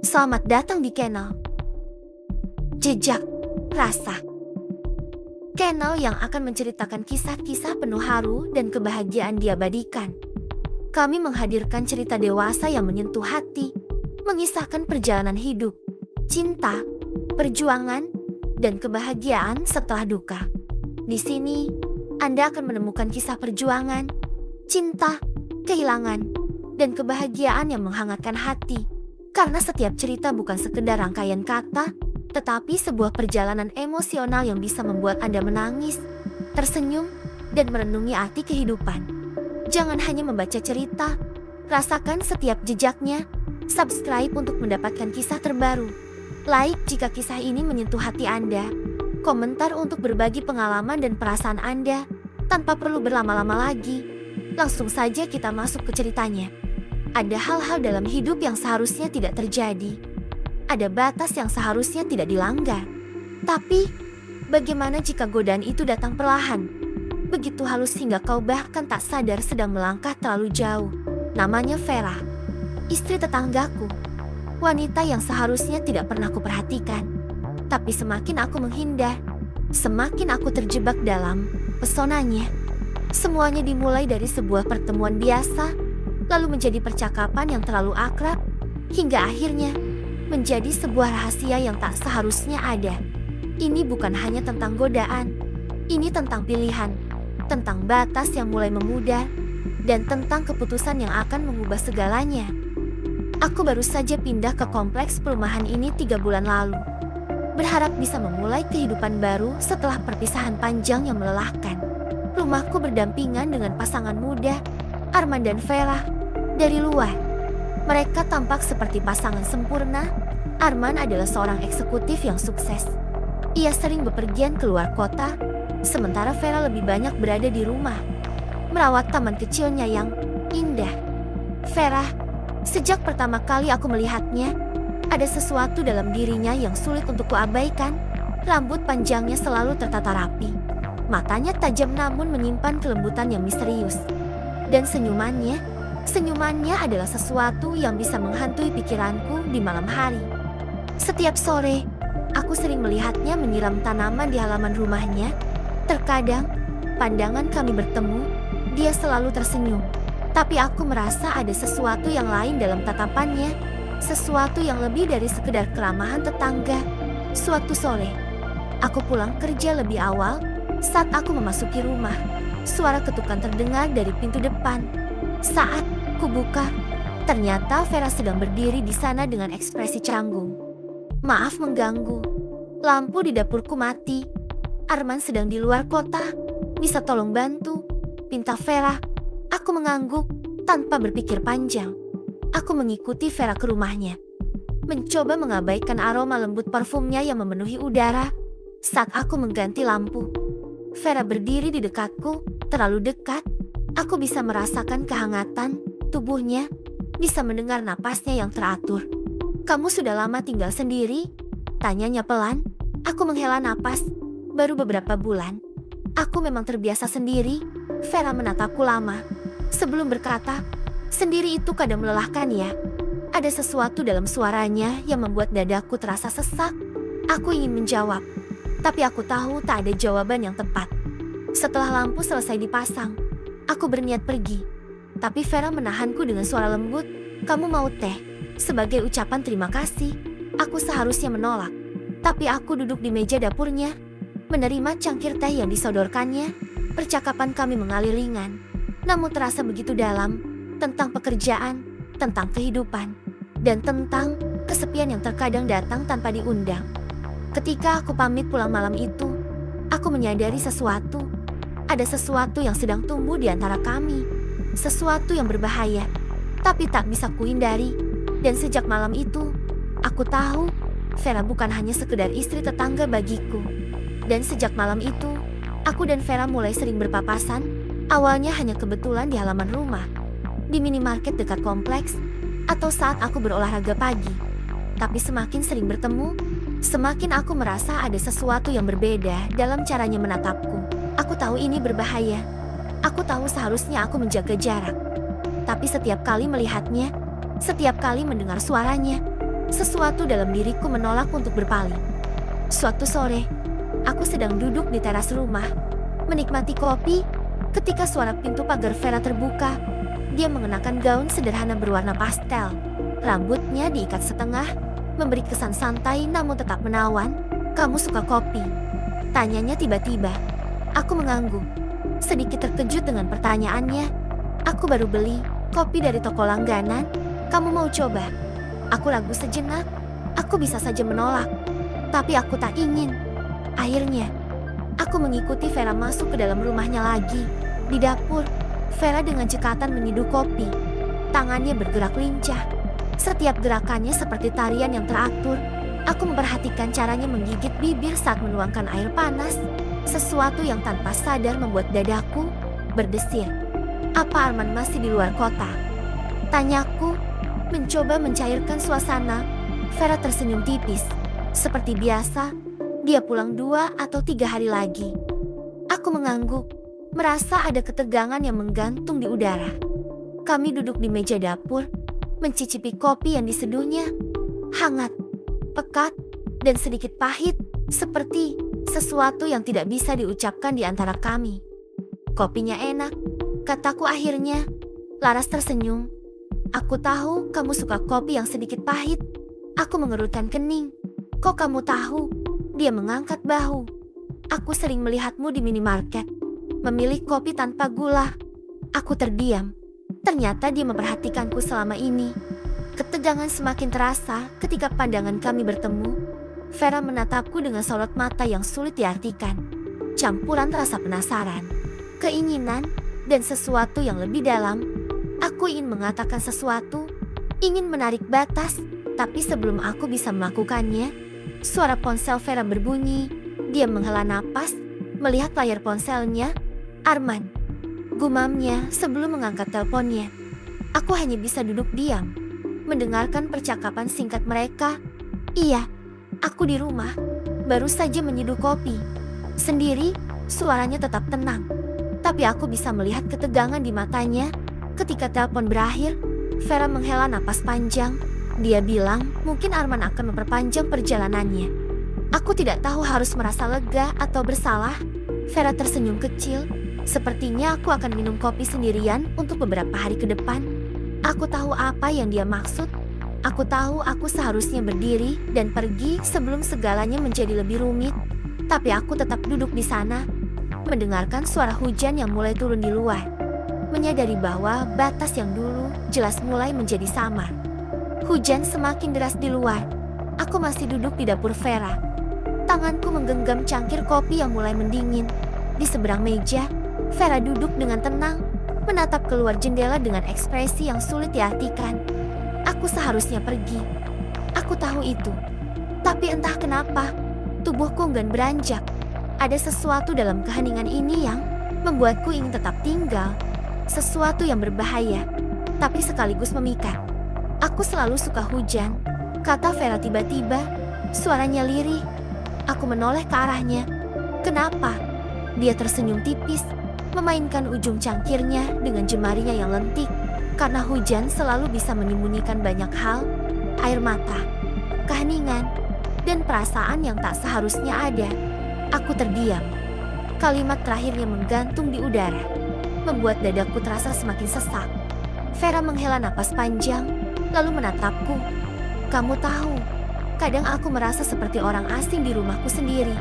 Selamat datang di channel Jejak Rasa. Channel yang akan menceritakan kisah-kisah penuh haru dan kebahagiaan diabadikan. Kami menghadirkan cerita dewasa yang menyentuh hati, mengisahkan perjalanan hidup, cinta, perjuangan, dan kebahagiaan setelah duka. Di sini, Anda akan menemukan kisah perjuangan, cinta, kehilangan, dan kebahagiaan yang menghangatkan hati. Karena setiap cerita bukan sekedar rangkaian kata, tetapi sebuah perjalanan emosional yang bisa membuat Anda menangis, tersenyum, dan merenungi arti kehidupan. Jangan hanya membaca cerita, rasakan setiap jejaknya, subscribe untuk mendapatkan kisah terbaru. Like jika kisah ini menyentuh hati Anda, komentar untuk berbagi pengalaman dan perasaan Anda, tanpa perlu berlama-lama lagi. Langsung saja kita masuk ke ceritanya. Ada hal-hal dalam hidup yang seharusnya tidak terjadi. Ada batas yang seharusnya tidak dilanggar. Tapi, bagaimana jika godaan itu datang perlahan? Begitu halus hingga kau bahkan tak sadar sedang melangkah terlalu jauh. Namanya Vera, istri tetanggaku. Wanita yang seharusnya tidak pernah kuperhatikan. Tapi semakin aku menghindar, semakin aku terjebak dalam pesonanya. Semuanya dimulai dari sebuah pertemuan biasa, lalu menjadi percakapan yang terlalu akrab, hingga akhirnya menjadi sebuah rahasia yang tak seharusnya ada. Ini bukan hanya tentang godaan, ini tentang pilihan, tentang batas yang mulai memudar, dan tentang keputusan yang akan mengubah segalanya. Aku baru saja pindah ke kompleks perumahan ini 3 bulan lalu, berharap bisa memulai kehidupan baru setelah perpisahan panjang yang melelahkan. Rumahku berdampingan dengan pasangan muda, Arman dan Vera. Dari luar, mereka tampak seperti pasangan sempurna. Arman adalah seorang eksekutif yang sukses. Ia sering bepergian keluar kota, sementara Vera lebih banyak berada di rumah, merawat taman kecilnya yang indah. Vera, sejak pertama kali aku melihatnya, ada sesuatu dalam dirinya yang sulit untuk kuabaikan. Rambut panjangnya selalu tertata rapi, matanya tajam namun menyimpan kelembutan yang misterius. Dan senyumannya adalah sesuatu yang bisa menghantui pikiranku di malam hari. Setiap sore, aku sering melihatnya menyiram tanaman di halaman rumahnya. Terkadang, pandangan kami bertemu, dia selalu tersenyum. Tapi aku merasa ada sesuatu yang lain dalam tatapannya, sesuatu yang lebih dari sekedar keramahan tetangga. Suatu sore, aku pulang kerja lebih awal. Saat aku memasuki rumah, suara ketukan terdengar dari pintu depan. Saat kubuka, ternyata Vera sedang berdiri di sana dengan ekspresi canggung. Maaf mengganggu, lampu di dapurku mati. Arman sedang di luar kota, bisa tolong bantu? Pinta Vera. Aku mengangguk tanpa berpikir panjang. Aku mengikuti Vera ke rumahnya, mencoba mengabaikan aroma lembut parfumnya yang memenuhi udara. Saat aku mengganti lampu, Vera berdiri di dekatku, terlalu dekat. Aku bisa merasakan kehangatan tubuhnya, bisa mendengar napasnya yang teratur. Kamu sudah lama tinggal sendiri? Tanyanya pelan. Aku menghela napas. Baru beberapa bulan. Aku memang terbiasa sendiri. Vera menatapku lama sebelum berkata, sendiri itu kadang melelahkan ya. Ada sesuatu dalam suaranya yang membuat dadaku terasa sesak. Aku ingin menjawab, tapi aku tahu tak ada jawaban yang tepat. Setelah lampu selesai dipasang, aku berniat pergi. Tapi Vera menahanku dengan suara lembut. Kamu mau teh? Sebagai ucapan terima kasih, aku seharusnya menolak. Tapi aku duduk di meja dapurnya, menerima cangkir teh yang disodorkannya. Percakapan kami mengalir ringan, namun terasa begitu dalam, tentang pekerjaan, tentang kehidupan, dan tentang kesepian yang terkadang datang tanpa diundang. Ketika aku pamit pulang malam itu, aku menyadari sesuatu. Ada sesuatu yang sedang tumbuh di antara kami. Sesuatu yang berbahaya, tapi tak bisa kuhindari. Dan sejak malam itu, aku tahu Vera bukan hanya sekedar istri tetangga bagiku. Dan sejak malam itu, aku dan Vera mulai sering berpapasan. Awalnya hanya kebetulan di halaman rumah, di minimarket dekat kompleks, atau saat aku berolahraga pagi. Tapi semakin sering bertemu, semakin aku merasa ada sesuatu yang berbeda dalam caranya menatapku. Aku tahu ini berbahaya. Aku tahu seharusnya aku menjaga jarak. Tapi setiap kali melihatnya, setiap kali mendengar suaranya, Sesuatu dalam diriku menolak untuk berpaling. Suatu sore, aku sedang duduk di teras rumah, menikmati kopi, ketika suara pintu pagar Vera terbuka. Dia mengenakan gaun sederhana berwarna pastel. Rambutnya diikat setengah, memberi kesan santai namun tetap menawan. "Kamu suka kopi?" tanyanya tiba-tiba. Aku mengangguk, sedikit terkejut dengan pertanyaannya. "Aku baru beli kopi dari toko langganan. Kamu mau coba?" Aku ragu sejenak. Aku bisa saja menolak, tapi aku tak ingin. Akhirnya, aku mengikuti Vera masuk ke dalam rumahnya lagi. Di dapur, Vera dengan cekatan menyeduh kopi. Tangannya bergerak lincah. Setiap gerakannya seperti tarian yang teratur. Aku memperhatikan caranya menggigit bibir saat menuangkan air panas. Sesuatu yang tanpa sadar membuat dadaku berdesir. "Apa Arman masih di luar kota?" tanyaku, mencoba mencairkan suasana. Vera tersenyum tipis. Seperti biasa, dia pulang 2 atau 3 hari lagi. Aku mengangguk, merasa ada ketegangan yang menggantung di udara. Kami duduk di meja dapur, mencicipi kopi yang diseduhnya. Hangat, pekat, dan sedikit pahit, seperti sesuatu yang tidak bisa diucapkan di antara kami. "Kopinya enak," kataku akhirnya. Laras tersenyum. "Aku tahu kamu suka kopi yang sedikit pahit." Aku mengerutkan kening. "Kok kamu tahu?" Dia mengangkat bahu. "Aku sering melihatmu di minimarket, memilih kopi tanpa gula." Aku terdiam. Ternyata dia memperhatikanku selama ini. Ketegangan semakin terasa ketika pandangan kami bertemu. Vera menatapku dengan sorot mata yang sulit diartikan. Campuran rasa penasaran, keinginan, dan sesuatu yang lebih dalam. Aku ingin mengatakan sesuatu, ingin menarik batas, tapi sebelum aku bisa melakukannya, suara ponsel Vera berbunyi. Dia menghela napas, melihat layar ponselnya. "Arman," gumamnya sebelum mengangkat teleponnya. Aku hanya bisa duduk diam, mendengarkan percakapan singkat mereka. "Iya, aku di rumah, baru saja menyeduh kopi." Sendiri, suaranya tetap tenang. Tapi aku bisa melihat ketegangan di matanya. Ketika telepon berakhir, Vera menghela napas panjang. Dia bilang mungkin Arman akan memperpanjang perjalanannya. Aku tidak tahu harus merasa lega atau bersalah. Vera tersenyum kecil. Sepertinya aku akan minum kopi sendirian untuk beberapa hari ke depan. Aku tahu apa yang dia maksud. Aku tahu aku seharusnya berdiri dan pergi sebelum segalanya menjadi lebih rumit. Tapi aku tetap duduk di sana, mendengarkan suara hujan yang mulai turun di luar. Menyadari bahwa batas yang dulu jelas mulai menjadi samar. Hujan semakin deras di luar. Aku masih duduk di dapur Vera. Tanganku menggenggam cangkir kopi yang mulai mendingin. Di seberang meja, Vera duduk dengan tenang, menatap keluar jendela dengan ekspresi yang sulit diartikan. Aku seharusnya pergi. Aku tahu itu. Tapi entah kenapa, tubuhku enggan beranjak. Ada sesuatu dalam keheningan ini yang membuatku ingin tetap tinggal. Sesuatu yang berbahaya, tapi sekaligus memikat. "Aku selalu suka hujan," kata Vera tiba-tiba. Suaranya lirih. Aku menoleh ke arahnya. "Kenapa?" Dia tersenyum tipis, memainkan ujung cangkirnya dengan jemarinya yang lentik. Karena hujan selalu bisa menyembunyikan banyak hal. Air mata, keheningan, dan perasaan yang tak seharusnya ada. Aku terdiam. Kalimat terakhirnya menggantung di udara, membuat dadaku terasa semakin sesak. Vera menghela napas panjang, lalu menatapku. "Kamu tahu, kadang aku merasa seperti orang asing di rumahku sendiri."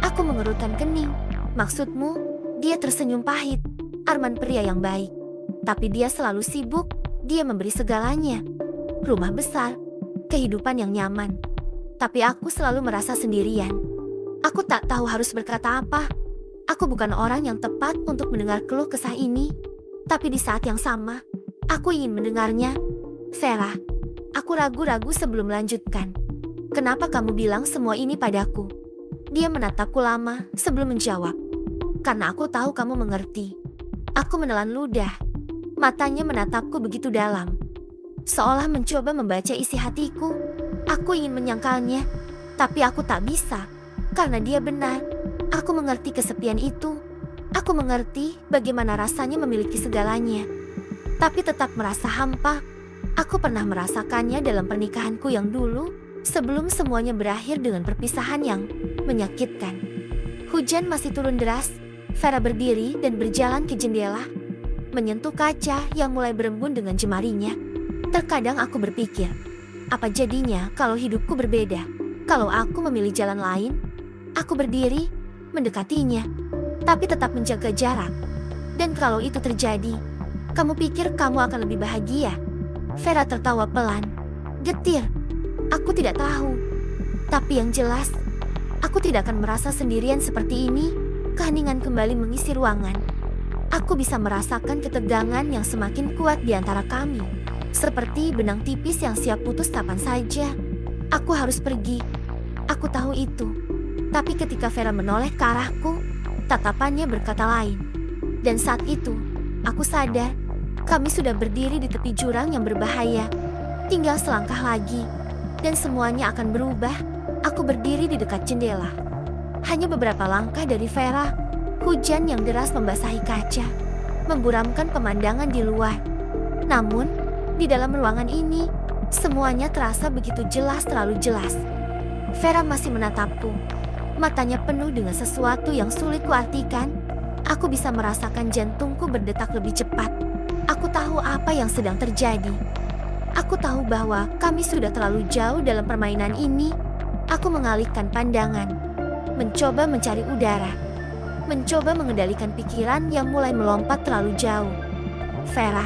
Aku mengerutkan kening. "Maksudmu?" Dia tersenyum pahit. "Arman pria yang baik, tapi dia selalu sibuk. Dia memberi segalanya. Rumah besar, kehidupan yang nyaman. Tapi aku selalu merasa sendirian. Aku tak tahu harus berkata apa. Aku bukan orang yang tepat untuk mendengar keluh kesah ini. Tapi di saat yang sama, aku ingin mendengarnya." "Vera," aku ragu-ragu sebelum melanjutkan. "Kenapa kamu bilang semua ini padaku?" Dia menatapku lama sebelum menjawab. "Karena aku tahu kamu mengerti." Aku menelan ludah. Matanya menatapku begitu dalam, seolah mencoba membaca isi hatiku. Aku ingin menyangkalnya, tapi aku tak bisa. Karena dia benar. Aku mengerti kesepian itu. Aku mengerti bagaimana rasanya memiliki segalanya, tapi tetap merasa hampa. Aku pernah merasakannya dalam pernikahanku yang dulu, sebelum semuanya berakhir dengan perpisahan yang menyakitkan. Hujan masih turun deras. Vera berdiri dan berjalan ke jendela, menyentuh kaca yang mulai berembun dengan jemarinya. Terkadang aku berpikir, apa jadinya kalau hidupku berbeda? Kalau aku memilih jalan lain? Aku berdiri, mendekatinya, tapi tetap menjaga jarak. Dan kalau itu terjadi, kamu pikir kamu akan lebih bahagia? Vera tertawa pelan, getir. Aku tidak tahu. Tapi yang jelas, aku tidak akan merasa sendirian seperti ini. Keheningan kembali mengisi ruangan. Aku bisa merasakan ketegangan yang semakin kuat di antara kami. Seperti benang tipis yang siap putus kapan saja. Aku harus pergi. Aku tahu itu. Tapi ketika Vera menoleh ke arahku, tatapannya berkata lain. Dan saat itu, aku sadar kami sudah berdiri di tepi jurang yang berbahaya. Tinggal selangkah lagi, dan semuanya akan berubah. Aku berdiri di dekat jendela. Hanya beberapa langkah dari Vera, hujan yang deras membasahi kaca, memburamkan pemandangan di luar. Namun, di dalam ruangan ini, semuanya terasa begitu jelas, terlalu jelas. Vera masih menatapku. Matanya penuh dengan sesuatu yang sulit kuartikan. Aku bisa merasakan jantungku berdetak lebih cepat. Aku tahu apa yang sedang terjadi. Aku tahu bahwa kami sudah terlalu jauh dalam permainan ini. Aku mengalihkan pandangan, mencoba mencari udara, mencoba mengendalikan pikiran yang mulai melompat terlalu jauh. Vera,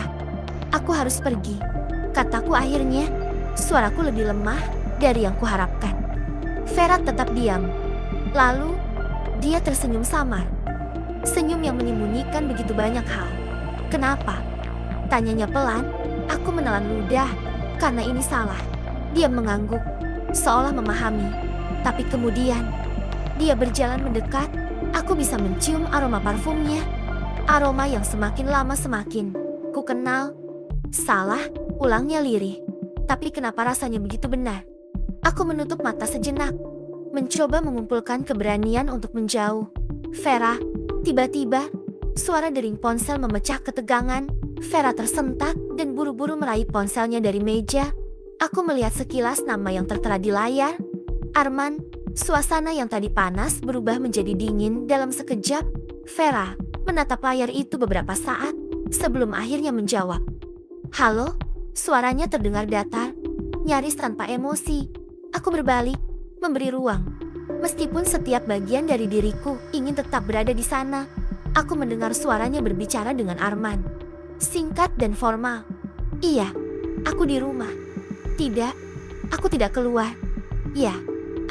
aku harus pergi, kataku akhirnya. Suaraku lebih lemah dari yang kuharapkan. Vera tetap diam. Lalu, dia tersenyum samar. Senyum yang menyembunyikan begitu banyak hal. Kenapa? Tanyanya pelan. Aku menelan ludah. Karena ini salah. Dia mengangguk, seolah memahami. Tapi kemudian, dia berjalan mendekat. Aku bisa mencium aroma parfumnya. Aroma yang semakin lama semakin ku kenal. Salah, ulangnya lirih. Tapi kenapa rasanya begitu benar? Aku menutup mata sejenak, mencoba mengumpulkan keberanian untuk menjauh. Vera, tiba-tiba, suara dering ponsel memecah ketegangan. Vera tersentak dan buru-buru meraih ponselnya dari meja. Aku melihat sekilas nama yang tertera di layar. Arman. Suasana yang tadi panas berubah menjadi dingin dalam sekejap. Vera menatap layar itu beberapa saat sebelum akhirnya menjawab. Halo? Suaranya terdengar datar, nyaris tanpa emosi. Aku berbalik, memberi ruang. Meskipun setiap bagian dari diriku ingin tetap berada di sana, aku mendengar suaranya berbicara dengan Arman. Singkat dan formal. Iya, aku di rumah. Tidak, aku tidak keluar. Ya,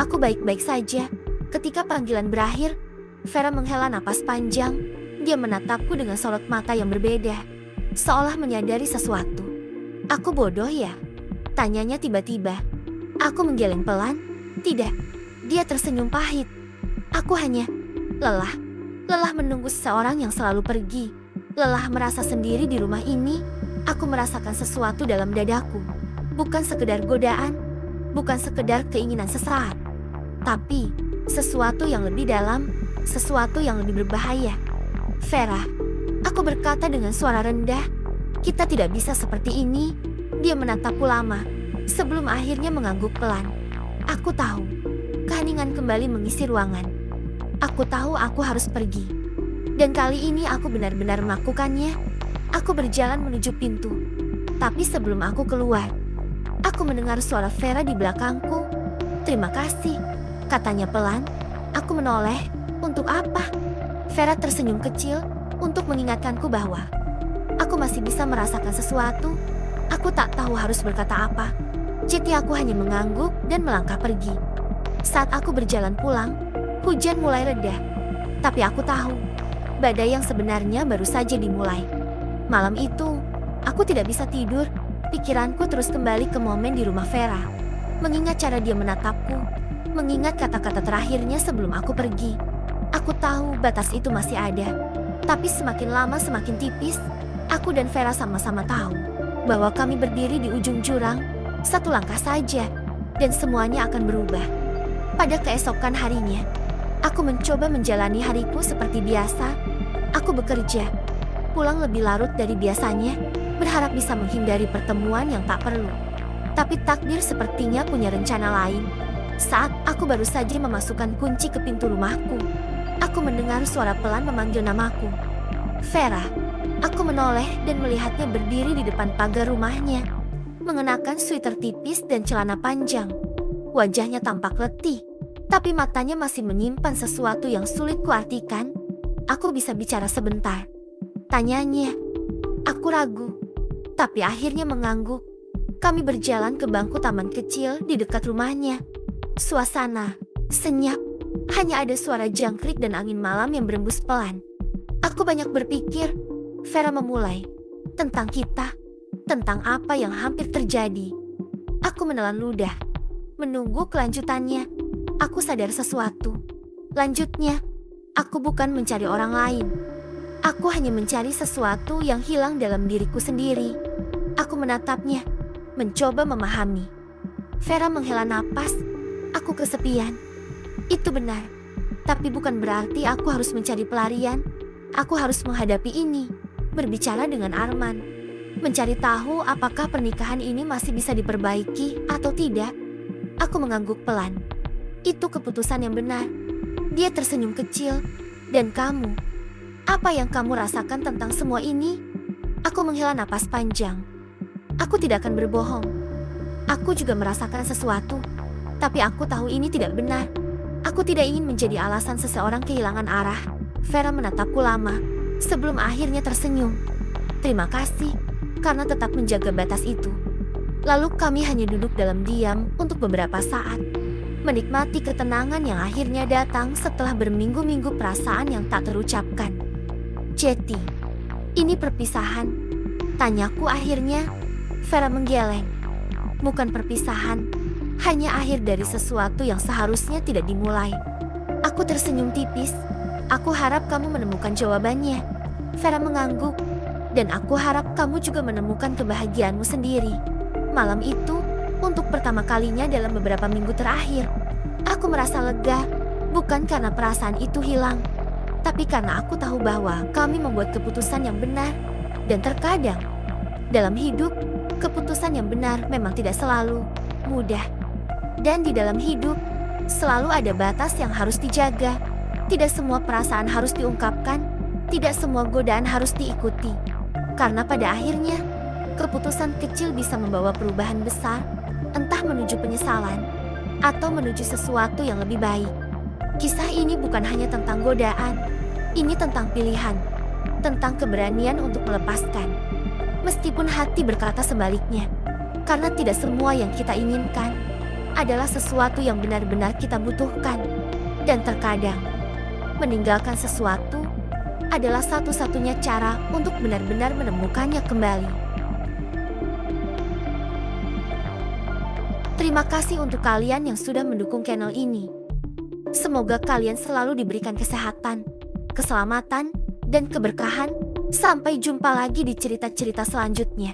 aku baik-baik saja. Ketika panggilan berakhir, Vera menghela napas panjang. Dia menatapku dengan sorot mata yang berbeda, seolah menyadari sesuatu. Aku bodoh ya? Tanyanya tiba-tiba. Aku menggeleng pelan. Tidak, dia tersenyum pahit. Aku hanya lelah. Lelah menunggu seseorang yang selalu pergi. Lelah merasa sendiri di rumah ini. Aku merasakan sesuatu dalam dadaku. Bukan sekedar godaan, bukan sekedar keinginan sesaat, tapi sesuatu yang lebih dalam, sesuatu yang lebih berbahaya. Vera, aku berkata dengan suara rendah, kita tidak bisa seperti ini. Dia menatapku lama, sebelum akhirnya mengangguk pelan. Aku tahu, keheningan kembali mengisi ruangan. Aku tahu aku harus pergi. Dan kali ini aku benar-benar melakukannya. Aku berjalan menuju pintu. Tapi sebelum aku keluar, aku mendengar suara Vera di belakangku. Terima kasih, katanya pelan. Aku menoleh. Untuk apa? Vera tersenyum kecil untuk mengingatkanku bahwa aku masih bisa merasakan sesuatu. Aku tak tahu harus berkata apa. Jadi aku hanya mengangguk dan melangkah pergi. Saat aku berjalan pulang, hujan mulai reda. Tapi aku tahu, badai yang sebenarnya baru saja dimulai. Malam itu, aku tidak bisa tidur. Pikiranku terus kembali ke momen di rumah Vera. Mengingat cara dia menatapku, mengingat kata-kata terakhirnya sebelum aku pergi. Aku tahu batas itu masih ada. Tapi semakin lama semakin tipis. Aku dan Vera sama-sama tahu bahwa kami berdiri di ujung jurang, satu langkah saja, dan semuanya akan berubah. Pada keesokan harinya, aku mencoba menjalani hariku seperti biasa. Aku bekerja, pulang lebih larut dari biasanya. berharap bisa menghindari pertemuan yang tak perlu. Tapi takdir sepertinya punya rencana lain. Saat aku baru saja memasukkan kunci ke pintu rumahku, aku mendengar suara pelan memanggil namaku. Vera. Aku menoleh dan melihatnya berdiri di depan pagar rumahnya, mengenakan sweater tipis dan celana panjang. Wajahnya tampak letih, tapi matanya masih menyimpan sesuatu yang sulit kuartikan. Aku bisa bicara sebentar? Tanyanya. Aku ragu, tapi akhirnya mengangguk. Kami berjalan ke bangku taman kecil di dekat rumahnya. Suasana senyap, hanya ada suara jangkrik dan angin malam yang berembus pelan. Aku banyak berpikir, Vera memulai, tentang kita, tentang apa yang hampir terjadi. Aku menelan ludah, menunggu kelanjutannya. Aku sadar sesuatu. Lanjutnya, aku bukan mencari orang lain. Aku hanya mencari sesuatu yang hilang dalam diriku sendiri. Aku menatapnya, mencoba memahami. Vera menghela napas. Aku kesepian. Itu benar. Tapi bukan berarti aku harus mencari pelarian. Aku harus menghadapi ini. Berbicara dengan Arman. Mencari tahu apakah pernikahan ini masih bisa diperbaiki atau tidak. Aku mengangguk pelan. Itu keputusan yang benar. Dia tersenyum kecil. Dan kamu? Apa yang kamu rasakan tentang semua ini? Aku menghela napas panjang. Aku tidak akan berbohong. Aku juga merasakan sesuatu. Tapi aku tahu ini tidak benar. Aku tidak ingin menjadi alasan seseorang kehilangan arah. Vera menatapku lama, sebelum akhirnya tersenyum. Terima kasih, karena tetap menjaga batas itu. Lalu kami hanya duduk dalam diam untuk beberapa saat. Menikmati ketenangan yang akhirnya datang setelah berminggu-minggu perasaan yang tak terucapkan. Jeti, ini perpisahan? Tanyaku akhirnya. Vera menggeleng. Bukan perpisahan, hanya akhir dari sesuatu yang seharusnya tidak dimulai. Aku tersenyum tipis. Aku harap kamu menemukan jawabannya. Vera mengangguk. Dan aku harap kamu juga menemukan kebahagiaanmu sendiri. Malam itu, untuk pertama kalinya dalam beberapa minggu terakhir, aku merasa lega. Bukan karena perasaan itu hilang, tapi karena aku tahu bahwa kami membuat keputusan yang benar. Dan terkadang, dalam hidup, keputusan yang benar memang tidak selalu mudah. Dan di dalam hidup, selalu ada batas yang harus dijaga. Tidak semua perasaan harus diungkapkan, tidak semua godaan harus diikuti. Karena pada akhirnya, keputusan kecil bisa membawa perubahan besar, entah menuju penyesalan, atau menuju sesuatu yang lebih baik. Kisah ini bukan hanya tentang godaan, ini tentang pilihan, tentang keberanian untuk melepaskan. Meskipun hati berkata sebaliknya, karena tidak semua yang kita inginkan adalah sesuatu yang benar-benar kita butuhkan. Dan terkadang, meninggalkan sesuatu adalah satu-satunya cara untuk benar-benar menemukannya kembali. Terima kasih untuk kalian yang sudah mendukung channel ini. Semoga kalian selalu diberikan kesehatan, keselamatan, dan keberkahan. Sampai jumpa lagi di cerita-cerita selanjutnya.